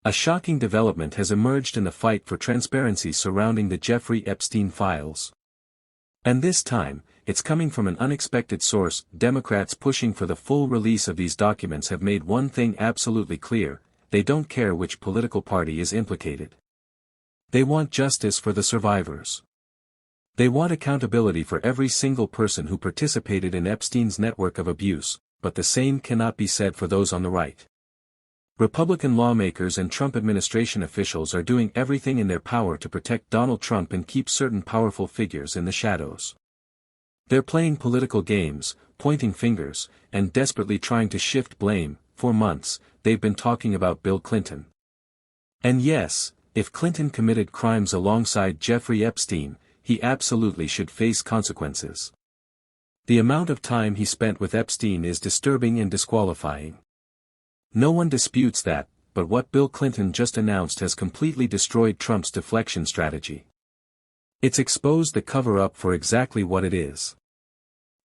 A shocking development has emerged in the fight for transparency surrounding the Jeffrey Epstein files. And this time, it's coming from an unexpected source. Democrats pushing for the full release of these documents have made one thing absolutely clear: they don't care which political party is implicated. They want justice for the survivors. They want accountability for every single person who participated in Epstein's network of abuse, but the same cannot be said for those on the right. Republican lawmakers and Trump administration officials are doing everything in their power to protect Donald Trump and keep certain powerful figures in the shadows. They're playing political games, pointing fingers, and desperately trying to shift blame. For months, they've been talking about Bill Clinton. And yes, if Clinton committed crimes alongside Jeffrey Epstein, he absolutely should face consequences. The amount of time he spent with Epstein is disturbing and disqualifying. No one disputes that, but what Bill Clinton just announced has completely destroyed Trump's deflection strategy. It's exposed the cover-up for exactly what it is.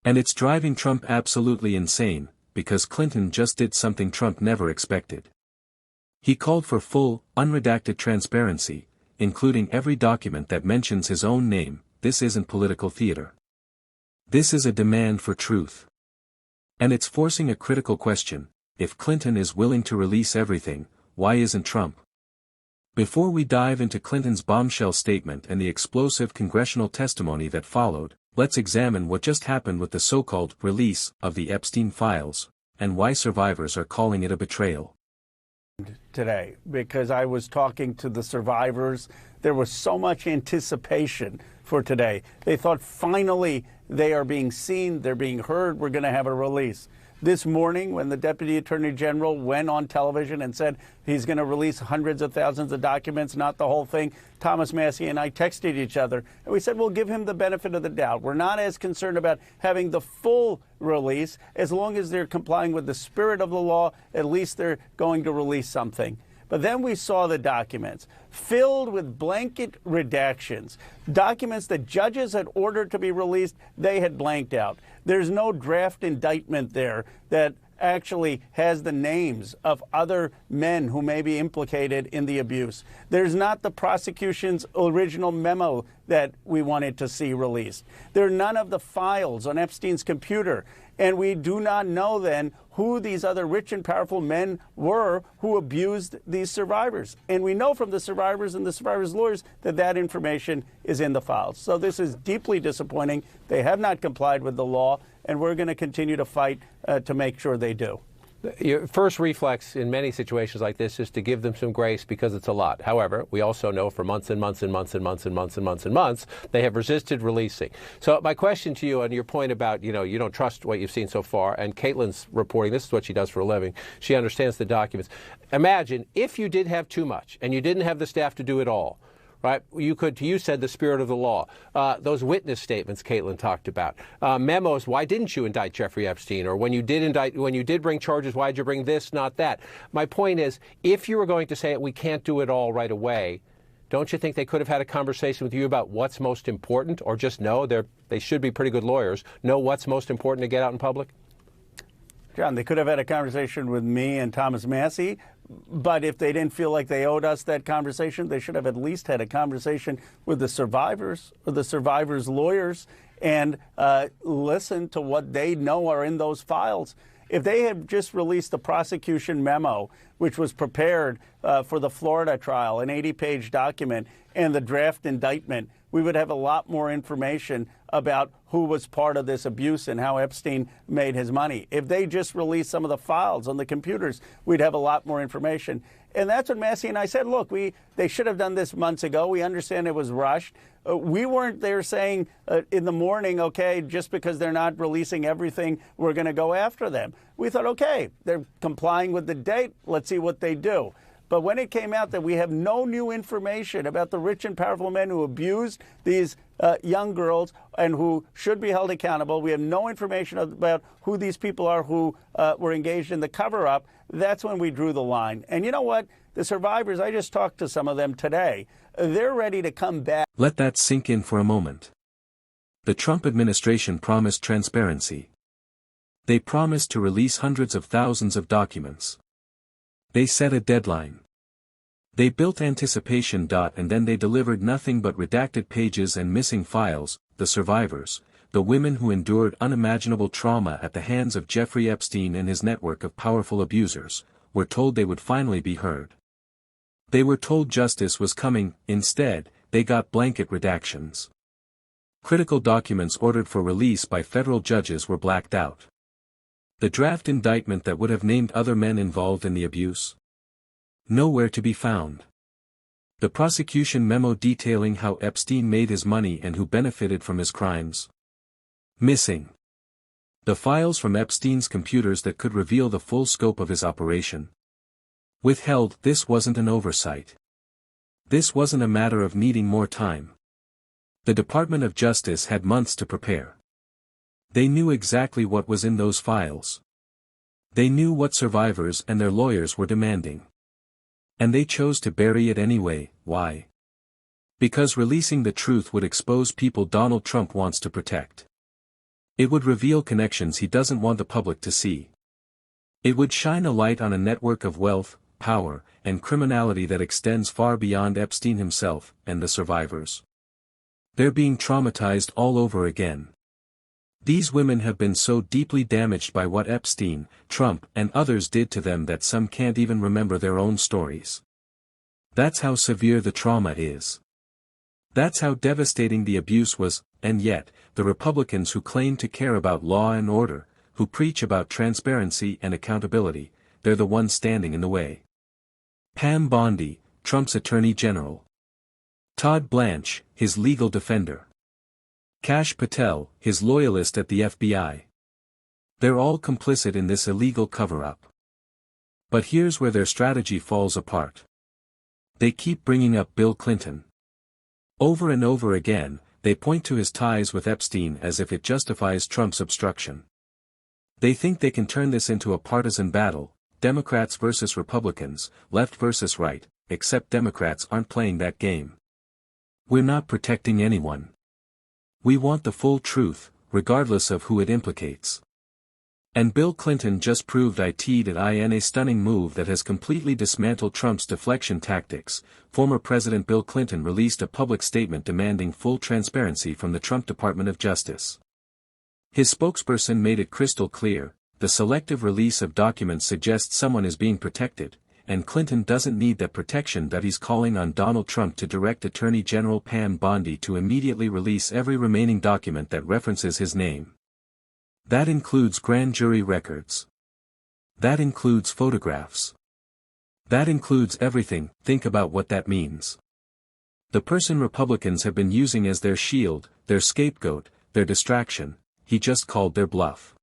And it's driving Trump absolutely insane, because Clinton just did something Trump never expected. He called for full, unredacted transparency, including every document that mentions his own name. This isn't political theater. This is a demand for truth. And it's forcing a critical question: if Clinton is willing to release everything, why isn't Trump? Before we dive into Clinton's bombshell statement and the explosive congressional testimony that followed, let's examine what just happened with the so-called release of the Epstein files, and why survivors are calling it a betrayal. Today, because I was talking to the survivors, there was so much anticipation for today. They thought finally they are being seen, they're being heard, we're going to have a release. This morning, when the Deputy Attorney General went on television and said he's going to release hundreds of thousands of documents, not the whole thing, Thomas Massie and I texted each other, and we said we'll give him the benefit of the doubt. We're not as concerned about having the full release. As long as they're complying with the spirit of the law, at least they're going to release something. But then we saw the documents filled with blanket redactions, documents that judges had ordered to be released, they had blanked out. There's no draft indictment there that actually has the names of other men who may be implicated in the abuse. There's not the prosecution's original memo that we wanted to see released. There are none of the files on Epstein's computer. And we do not know then who these other rich and powerful men were who abused these survivors. And we know from the survivors and the survivors' lawyers that that information is in the files. So this is deeply disappointing. They have not complied with the law, and we're going to continue to fight to make sure they do. Your first reflex in many situations like this is to give them some grace because it's a lot. However, we also know for months and months and months and months and months and months and months, they have resisted releasing. So my question to you on your point about, you don't trust what you've seen so far, and Caitlin's reporting, this is what she does for a living. She understands the documents. Imagine if you did have too much and you didn't have the staff to do it all. Right? You said the spirit of the law. Those witness statements Caitlin talked about. Memos, why didn't you indict Jeffrey Epstein? Or when you did bring charges, why'd you bring this, not that? My point is, if you were going to say we can't do it all right away, don't you think they could have had a conversation with you about what's most important? Or just know they should be pretty good lawyers, know what's most important to get out in public? John, they could have had a conversation with me and Thomas Massie, but if they didn't feel like they owed us that conversation, they should have at least had a conversation with the survivors or the survivors' lawyers and listen to what they know are in those files. If they had just released the prosecution memo, which was prepared for the Florida trial, an 80-page document, and the draft indictment, we would have a lot more information about who was part of this abuse and how Epstein made his money. If they just released some of the files on the computers, we'd have a lot more information. And that's what Massie and I said, look, they should have done this months ago. We understand it was rushed. We weren't there saying in the morning, okay, just because they're not releasing everything, we're going to go after them. We thought, okay, they're complying with the date. Let's see what they do. But when it came out that we have no new information about the rich and powerful men who abused these young girls and who should be held accountable, we have no information about who these people are who were engaged in the cover-up, that's when we drew the line. And you know what? The survivors, I just talked to some of them today. They're ready to come back. Let that sink in for a moment. The Trump administration promised transparency. They promised to release hundreds of thousands of documents. They set a deadline. They built anticipation. And then they delivered nothing but redacted pages and missing files. The survivors, the women who endured unimaginable trauma at the hands of Jeffrey Epstein and his network of powerful abusers, were told they would finally be heard. They were told justice was coming. Instead, they got blanket redactions. Critical documents ordered for release by federal judges were blacked out. The draft indictment that would have named other men involved in the abuse? Nowhere to be found. The prosecution memo detailing how Epstein made his money and who benefited from his crimes? Missing. The files from Epstein's computers that could reveal the full scope of his operation? Withheld. This wasn't an oversight. This wasn't a matter of needing more time. The Department of Justice had months to prepare. They knew exactly what was in those files. They knew what survivors and their lawyers were demanding. And they chose to bury it anyway. Why? Because releasing the truth would expose people Donald Trump wants to protect. It would reveal connections he doesn't want the public to see. It would shine a light on a network of wealth, power, and criminality that extends far beyond Epstein himself and the survivors. They're being traumatized all over again. These women have been so deeply damaged by what Epstein, Trump, and others did to them that some can't even remember their own stories. That's how severe the trauma is. That's how devastating the abuse was, and yet, the Republicans who claim to care about law and order, who preach about transparency and accountability, they're the ones standing in the way. Pam Bondi, Trump's Attorney General. Todd Blanche, his legal defender. Kash Patel, his loyalist at the FBI. They're all complicit in this illegal cover-up. But here's where their strategy falls apart. They keep bringing up Bill Clinton. Over and over again, they point to his ties with Epstein as if it justifies Trump's obstruction. They think they can turn this into a partisan battle, Democrats versus Republicans, left versus right, except Democrats aren't playing that game. We're not protecting anyone. We want the full truth, regardless of who it implicates. And Bill Clinton just proved it in a stunning move that has completely dismantled Trump's deflection tactics. Former President Bill Clinton released a public statement demanding full transparency from the Trump Department of Justice. His spokesperson made it crystal clear, the selective release of documents suggests someone is being protected, and Clinton doesn't need that protection. That he's calling on Donald Trump to direct Attorney General Pam Bondi to immediately release every remaining document that references his name. That includes grand jury records. That includes photographs. That includes everything. Think about what that means. The person Republicans have been using as their shield, their scapegoat, their distraction, he just called their bluff.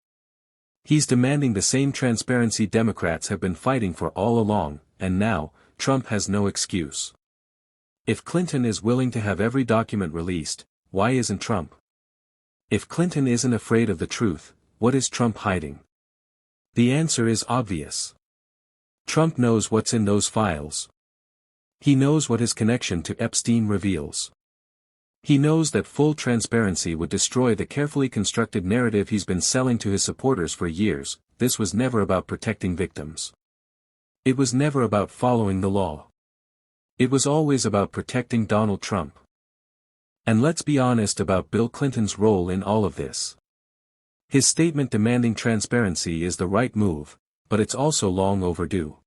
He's demanding the same transparency Democrats have been fighting for all along, and now, Trump has no excuse. If Clinton is willing to have every document released, why isn't Trump? If Clinton isn't afraid of the truth, what is Trump hiding? The answer is obvious. Trump knows what's in those files. He knows what his connection to Epstein reveals. He knows that full transparency would destroy the carefully constructed narrative he's been selling to his supporters for years. This was never about protecting victims. It was never about following the law. It was always about protecting Donald Trump. And let's be honest about Bill Clinton's role in all of this. His statement demanding transparency is the right move, but it's also long overdue.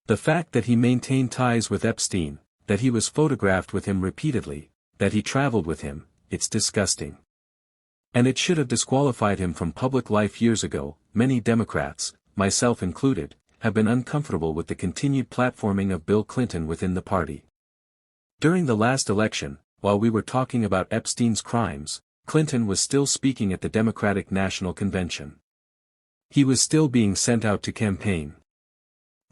The fact that he maintained ties with Epstein, that he was photographed with him repeatedly, that he traveled with him, it's disgusting. And it should have disqualified him from public life years ago. Many Democrats, myself included, have been uncomfortable with the continued platforming of Bill Clinton within the party. During the last election, while we were talking about Epstein's crimes, Clinton was still speaking at the Democratic National Convention. He was still being sent out to campaign.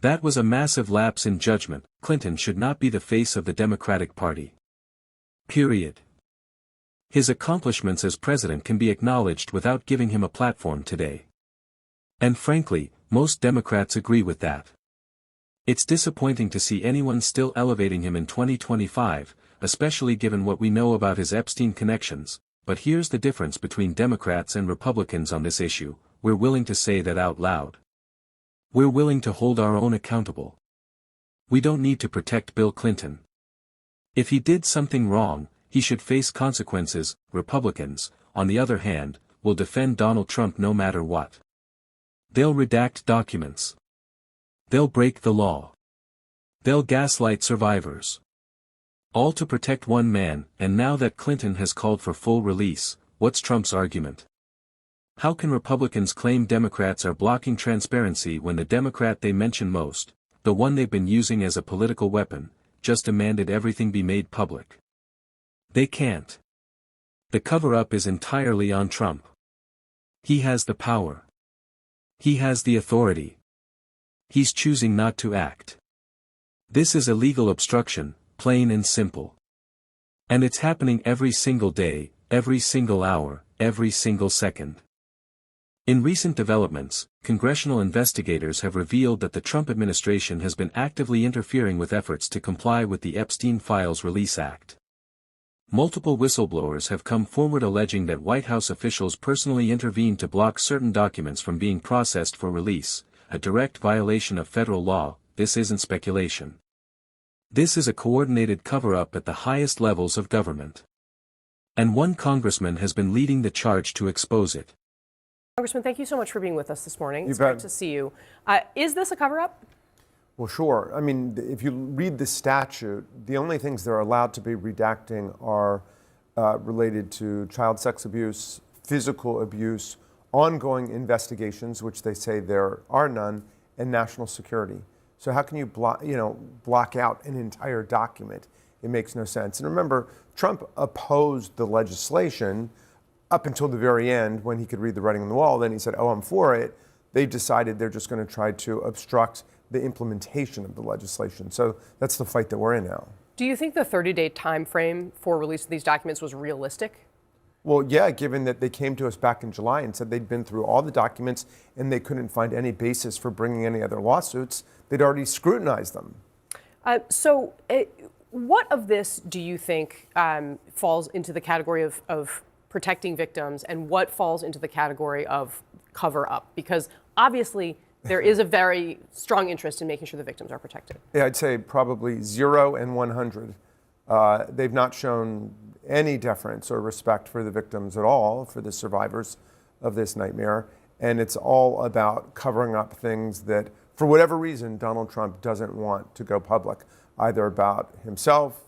That was a massive lapse in judgment. Clinton should not be the face of the Democratic Party. Period. His accomplishments as president can be acknowledged without giving him a platform today. And frankly, most Democrats agree with that. It's disappointing to see anyone still elevating him in 2025, especially given what we know about his Epstein connections, but here's the difference between Democrats and Republicans on this issue: we're willing to say that out loud. We're willing to hold our own accountable. We don't need to protect Bill Clinton. If he did something wrong, he should face consequences. Republicans, on the other hand, will defend Donald Trump no matter what. They'll redact documents. They'll break the law. They'll gaslight survivors. All to protect one man. And now that Clinton has called for full release, what's Trump's argument? How can Republicans claim Democrats are blocking transparency when the Democrat they mention most, the one they've been using as a political weapon, just demanded everything be made public? They can't. The cover-up is entirely on Trump. He has the power. He has the authority. He's choosing not to act. This is illegal obstruction, plain and simple. And it's happening every single day, every single hour, every single second. In recent developments, congressional investigators have revealed that the Trump administration has been actively interfering with efforts to comply with the Epstein Files Release Act. Multiple whistleblowers have come forward alleging that White House officials personally intervened to block certain documents from being processed for release, a direct violation of federal law. This isn't speculation. This is a coordinated cover-up at the highest levels of government. And one congressman has been leading the charge to expose it. Congressman, thank you so much for being with us this morning. It's bet. great to see you. Is this a cover-up? Well, sure. I mean, if you read the statute, the only things they're allowed to be redacting are related to child sex abuse, physical abuse, ongoing investigations, which they say there are none, and national security. So how can you block out an entire document? It makes no sense. And remember, Trump opposed the legislation up until the very end when he could read the writing on the wall. Then he said, oh, I'm for it. They decided they're just going to try to obstruct the implementation of the legislation. So that's the fight that we're in now. Do you think the 30-day time frame for release of these documents was realistic? Well, yeah, given that they came to us back in July and said they'd been through all the documents and they couldn't find any basis for bringing any other lawsuits. They'd already scrutinized them. What of this do you think falls into the category of protecting victims, and what falls into the category of cover-up? Because obviously there is a very strong interest in making sure the victims are protected. Yeah, I'd say probably 0 and 100. They've not shown any deference or respect for the victims at all, for the survivors of this nightmare. And it's all about covering up things that, for whatever reason, Donald Trump doesn't want to go public, either about himself,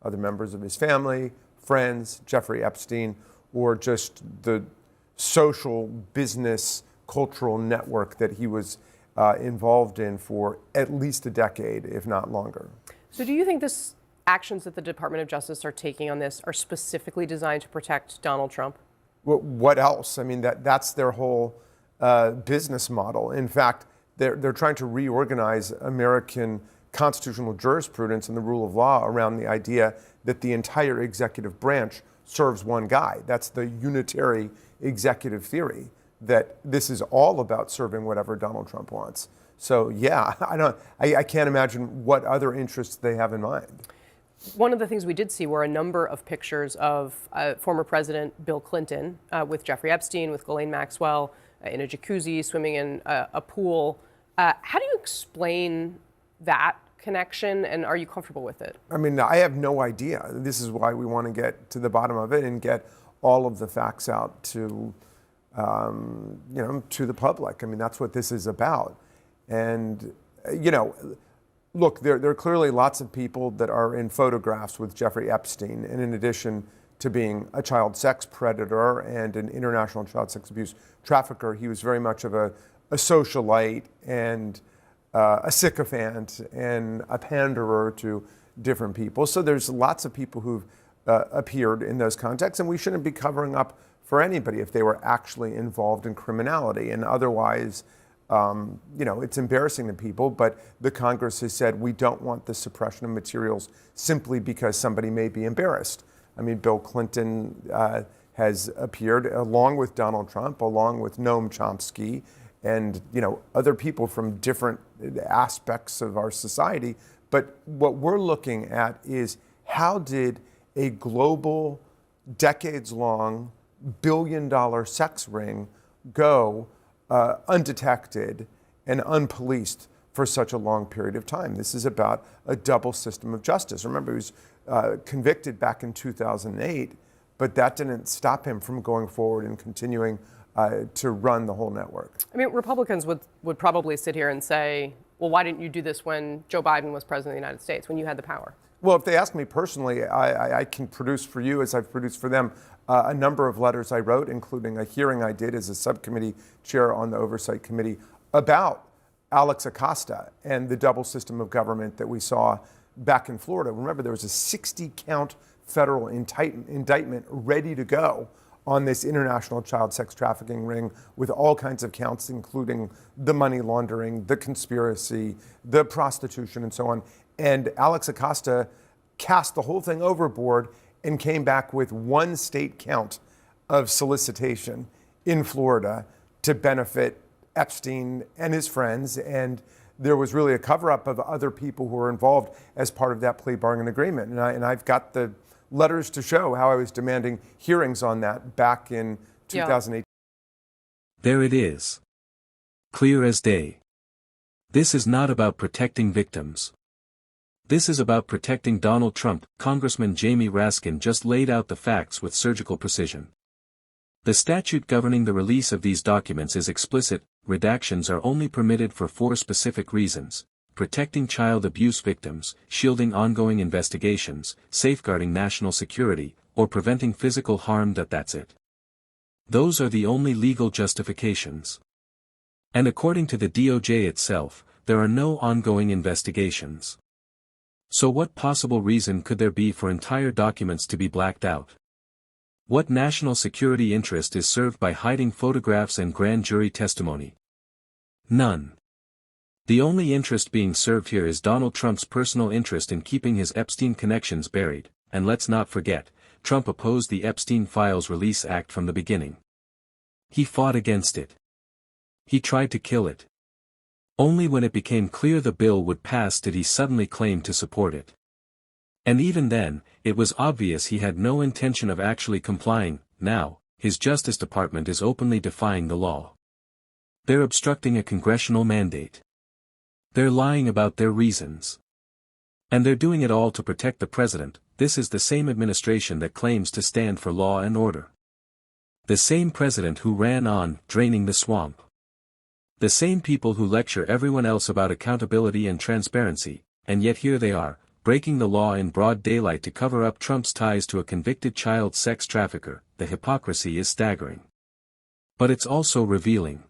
other members of his family, friends, Jeffrey Epstein, or just the social, business, cultural network that he was involved in for at least a decade, if not longer. So do you think this actions that the Department of Justice are taking on this are specifically designed to protect Donald Trump? Well, what else? I mean, that's their whole business model. In fact, they're trying to reorganize American constitutional jurisprudence and the rule of law around the idea that the entire executive branch serves one guy. That's the unitary executive theory, that this is all about serving whatever Donald Trump wants. So yeah, I can't imagine what other interests they have in mind. One of the things we did see were a number of pictures of former President Bill Clinton with Jeffrey Epstein, with Ghislaine Maxwell, in a jacuzzi, swimming in a pool. How do you explain that connection, and are you comfortable with it? I mean, I have no idea. This is why we want to get to the bottom of it and get all of the facts out to, to the public. I mean, that's what this is about. And, look, there are clearly lots of people that are in photographs with Jeffrey Epstein, and in addition to being a child sex predator and an international child sex abuse trafficker, he was very much of a socialite and a sycophant and a panderer to different people. So there's lots of people who've appeared in those contexts, and we shouldn't be covering up for anybody if they were actually involved in criminality. And otherwise, it's embarrassing to people, but the Congress has said we don't want the suppression of materials simply because somebody may be embarrassed. I mean, Bill Clinton has appeared along with Donald Trump, along with Noam Chomsky, and other people from different aspects of our society. But what we're looking at is, how did a global, decades-long, billion-dollar sex ring go undetected and unpoliced for such a long period of time. This is about a double system of justice. Remember, he was convicted back in 2008, but that didn't stop him from going forward and continuing to run the whole network. I mean, Republicans would probably sit here and say, well, why didn't you do this when Joe Biden was president of the United States, when you had the power? Well, if they ask me personally, I can produce for you, as I've produced for them, a number of letters I wrote, including a hearing I did as a subcommittee chair on the Oversight Committee about Alex Acosta and the double system of government that we saw back in Florida. Remember, there was a 60-count federal indictment ready to go on this international child sex trafficking ring with all kinds of counts, including the money laundering, the conspiracy, the prostitution, and so on. And Alex Acosta cast the whole thing overboard and came back with one state count of solicitation in Florida to benefit Epstein and his friends. And there was really a cover-up of other people who were involved as part of that plea bargain agreement. And I've got the letters to show how I was demanding hearings on that back in 2008. There it is. Clear as day. This is not about protecting victims. This is about protecting Donald Trump. Congressman Jamie Raskin just laid out the facts with surgical precision. The statute governing the release of these documents is explicit. Redactions are only permitted for 4 specific reasons: protecting child abuse victims, shielding ongoing investigations, safeguarding national security, or preventing physical harm. That's it. Those are the only legal justifications. And according to the DOJ itself, there are no ongoing investigations. So what possible reason could there be for entire documents to be blacked out? What national security interest is served by hiding photographs and grand jury testimony? None. The only interest being served here is Donald Trump's personal interest in keeping his Epstein connections buried, and let's not forget, Trump opposed the Epstein Files Release Act from the beginning. He fought against it. He tried to kill it. Only when it became clear the bill would pass did he suddenly claim to support it. And even then, it was obvious he had no intention of actually complying. Now, his Justice Department is openly defying the law. They're obstructing a congressional mandate. They're lying about their reasons. And they're doing it all to protect the president. This is the same administration that claims to stand for law and order. The same president who ran on draining the swamp. The same people who lecture everyone else about accountability and transparency, and yet here they are, breaking the law in broad daylight to cover up Trump's ties to a convicted child sex trafficker. The hypocrisy is staggering. But it's also revealing.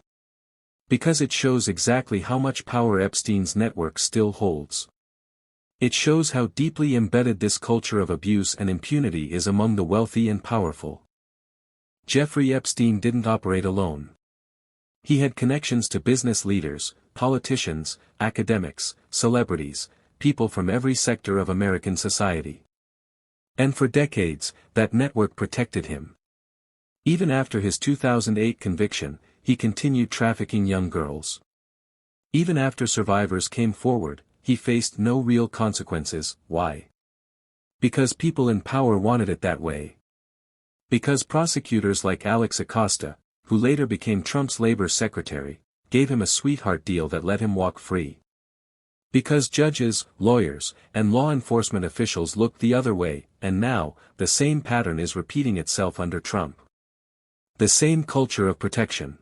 Because it shows exactly how much power Epstein's network still holds. It shows how deeply embedded this culture of abuse and impunity is among the wealthy and powerful. Jeffrey Epstein didn't operate alone. He had connections to business leaders, politicians, academics, celebrities, people from every sector of American society. And for decades, that network protected him. Even after his 2008 conviction, he continued trafficking young girls. Even after survivors came forward, he faced no real consequences. Why? Because people in power wanted it that way. Because prosecutors like Alex Acosta, who later became Trump's labor secretary, gave him a sweetheart deal that let him walk free. Because judges, lawyers, and law enforcement officials looked the other way, and now, the same pattern is repeating itself under Trump. The same culture of protection.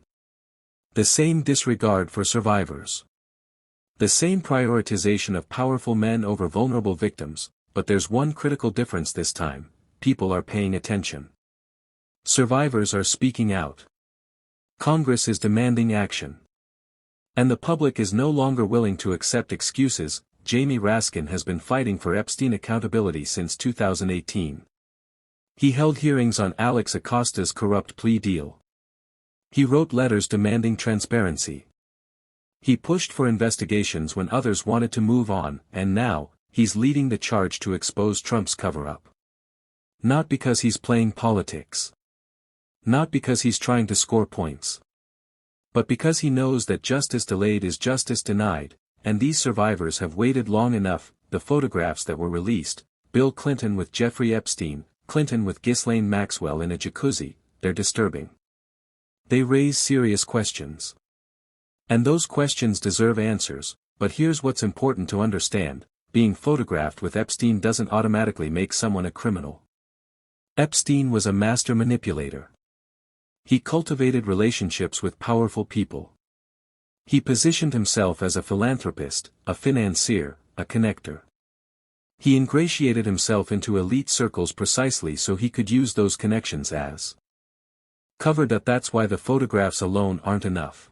The same disregard for survivors. The same prioritization of powerful men over vulnerable victims, but there's one critical difference this time: people are paying attention. Survivors are speaking out. Congress is demanding action. And the public is no longer willing to accept excuses. Jamie Raskin has been fighting for Epstein accountability since 2018. He held hearings on Alex Acosta's corrupt plea deal. He wrote letters demanding transparency. He pushed for investigations when others wanted to move on, and now, he's leading the charge to expose Trump's cover-up. Not because he's playing politics. Not because he's trying to score points. But because he knows that justice delayed is justice denied, and these survivors have waited long enough. The photographs that were released, Bill Clinton with Jeffrey Epstein, Clinton with Ghislaine Maxwell in a jacuzzi, they're disturbing. They raise serious questions. And those questions deserve answers. but here's what's important to understand: being photographed with Epstein doesn't automatically make someone a criminal. Epstein was a master manipulator. He cultivated relationships with powerful people. He positioned himself as a philanthropist, a financier, a connector. He ingratiated himself into elite circles precisely so he could use those connections as cover. That's why the photographs alone aren't enough.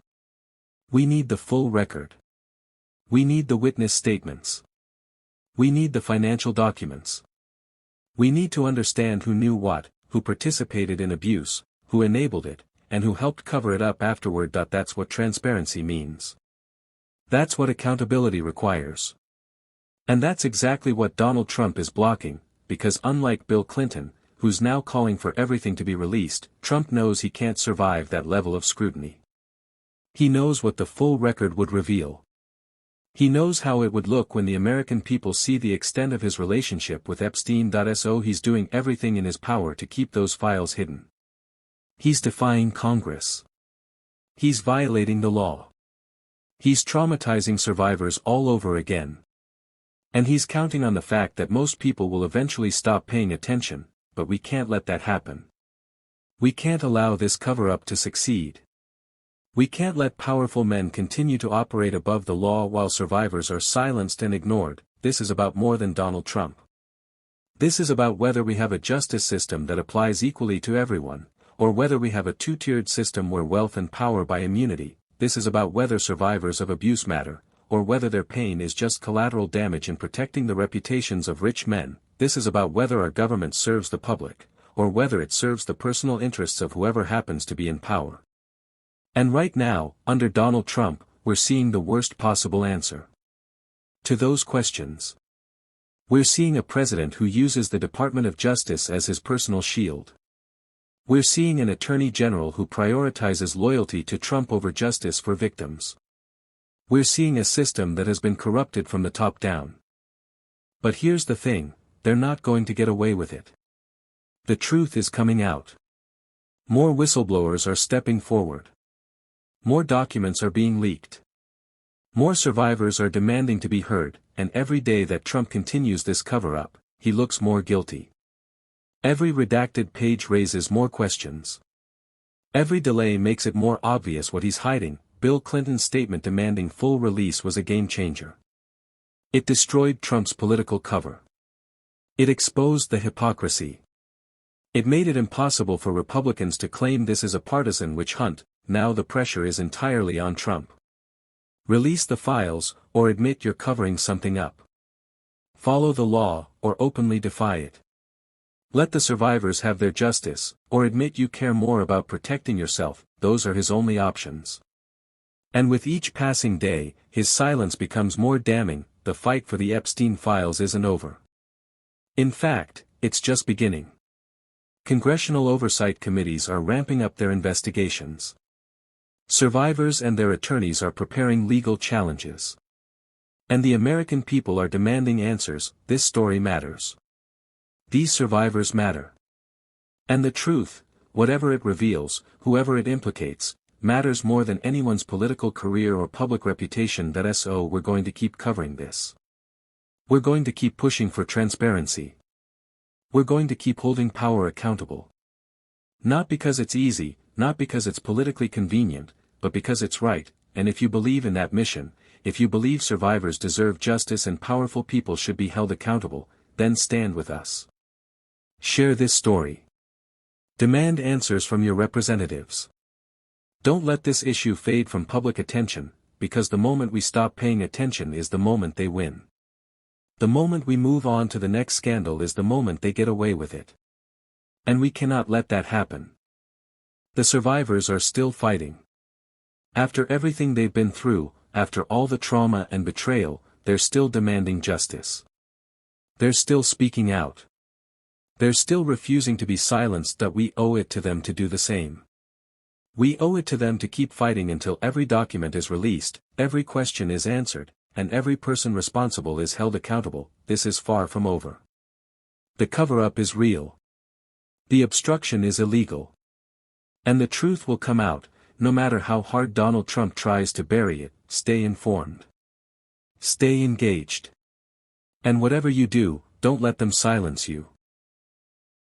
We need the full record. We need the witness statements. We need the financial documents. We need to understand who knew what, who participated in abuse, who enabled it, and who helped cover it up afterward. That's what transparency means. That's what accountability requires. And that's exactly what Donald Trump is blocking, because unlike Bill Clinton, who's now calling for everything to be released, Trump knows he can't survive that level of scrutiny. He knows what the full record would reveal. He knows how it would look when the American people see the extent of his relationship with Epstein. So he's doing everything in his power to keep those files hidden. He's defying Congress. He's violating the law. He's traumatizing survivors all over again. And he's counting on the fact that most people will eventually stop paying attention, but we can't let that happen. We can't allow this cover-up to succeed. We can't let powerful men continue to operate above the law while survivors are silenced and ignored. This is about more than Donald Trump. This is about whether we have a justice system that applies equally to everyone, or whether we have a two-tiered system where wealth and power buy immunity. This is about whether survivors of abuse matter, or whether their pain is just collateral damage in protecting the reputations of rich men. This is about whether our government serves the public, or whether it serves the personal interests of whoever happens to be in power. And right now, under Donald Trump, we're seeing the worst possible answer to those questions. We're seeing a president who uses the Department of Justice as his personal shield. We're seeing an attorney general who prioritizes loyalty to Trump over justice for victims. We're seeing a system that has been corrupted from the top down. But here's the thing, they're not going to get away with it. The truth is coming out. More whistleblowers are stepping forward. More documents are being leaked. More survivors are demanding to be heard, and every day that Trump continues this cover-up, he looks more guilty. Every redacted page raises more questions. Every delay makes it more obvious what he's hiding. Bill Clinton's statement demanding full release was a game-changer. It destroyed Trump's political cover. It exposed the hypocrisy. It made it impossible for Republicans to claim this is a partisan witch hunt. Now the pressure is entirely on Trump. Release the files, or admit you're covering something up. Follow the law, or openly defy it. Let the survivors have their justice, or admit you care more about protecting yourself. Those are his only options. And with each passing day, his silence becomes more damning. The fight for the Epstein files isn't over. In fact, it's just beginning. Congressional oversight committees are ramping up their investigations. Survivors and their attorneys are preparing legal challenges. And the American people are demanding answers. This story matters. These survivors matter. And the truth, whatever it reveals, whoever it implicates, matters more than anyone's political career or public reputation. So we're going to keep covering this. We're going to keep pushing for transparency. We're going to keep holding power accountable. Not because it's easy, not because it's politically convenient, but because it's right. And if you believe in that mission, if you believe survivors deserve justice and powerful people should be held accountable, then stand with us. Share this story. Demand answers from your representatives. Don't let this issue fade from public attention, because the moment we stop paying attention is the moment they win. The moment we move on to the next scandal is the moment they get away with it. And we cannot let that happen. The survivors are still fighting. After everything they've been through, after all the trauma and betrayal, they're still demanding justice. They're still speaking out. They're still refusing to be silenced. We owe it to them to do the same. We owe it to them to keep fighting until every document is released, every question is answered, and every person responsible is held accountable. This is far from over. The cover-up is real. The obstruction is illegal. And the truth will come out, no matter how hard Donald Trump tries to bury it. Stay informed. stay engaged. And whatever you do, don't let them silence you.